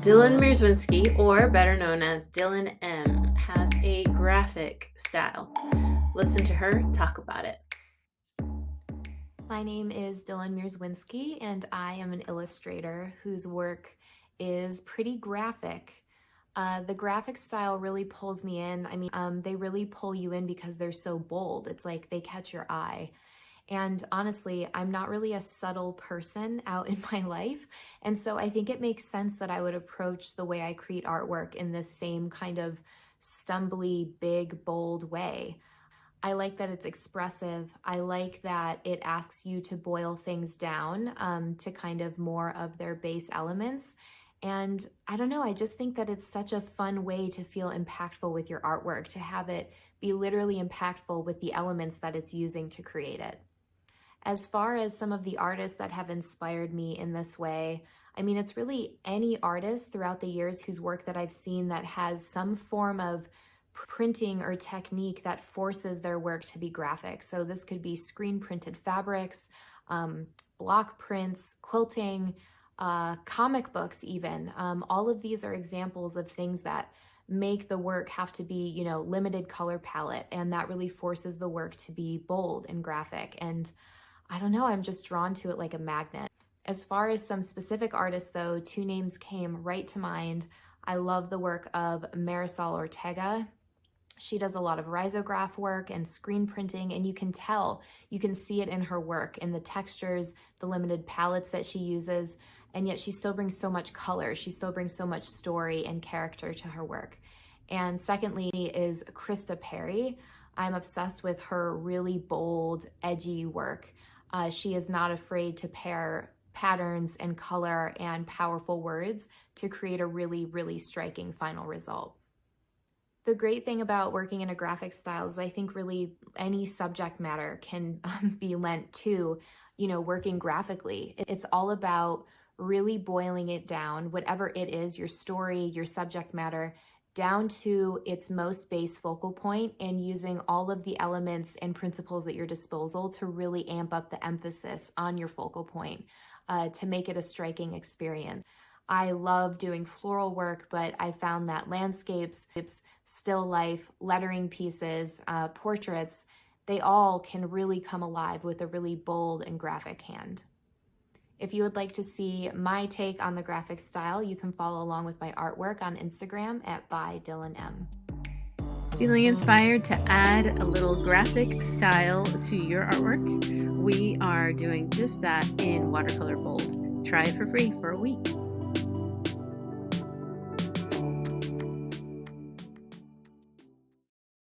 Dylan Mierzwinski, or better known as Dylan M, has a graphic style. Listen to her talk about it. My name is Dylan Mierzwinski, and I am an illustrator whose work is pretty graphic. The graphic style really pulls me in. They really pull you in because they're so bold. It's like they catch your eye. And honestly, I'm not really a subtle person out in my life. And so I think it makes sense that I would approach the way I create artwork in this same kind of stumbly, big, bold way. I like that it's expressive. I like that it asks you to boil things down to kind of more of their base elements. And I don't know, I just think that it's such a fun way to feel impactful with your artwork, to have it be literally impactful with the elements that it's using to create it. As far as some of the artists that have inspired me in this way, it's really any artist throughout the years whose work that I've seen that has some form of printing or technique that forces their work to be graphic. So this could be screen printed fabrics, block prints, quilting, comic books even. All of these are examples of things that make the work have to be, limited color palette, and that really forces the work to be bold and graphic. And I don't know, I'm just drawn to it like a magnet. As far as some specific artists though, two names came right to mind. I love the work of Marisol Ortega. She does a lot of risograph work and screen printing, and you can see it in her work, in the textures, the limited palettes that she uses, and yet she still brings so much color. She still brings so much story and character to her work. And secondly is Krista Perry. I'm obsessed with her really bold, edgy work. She is not afraid to pair patterns and color and powerful words to create a really, really striking final result. The great thing about working in a graphic style is I think really any subject matter can be lent to, working graphically. It's all about really boiling it down, whatever it is, your story, your subject matter, down to its most base focal point, and using all of the elements and principles at your disposal to really amp up the emphasis on your focal point, to make it a striking experience. I love doing floral work, but I found that landscapes, still life, lettering pieces, portraits, they all can really come alive with a really bold and graphic hand. If you would like to see my take on the graphic style, you can follow along with my artwork on Instagram at @byDylanM. Feeling inspired to add a little graphic style to your artwork? We are doing just that in Watercolor Bold. Try it for free for a week.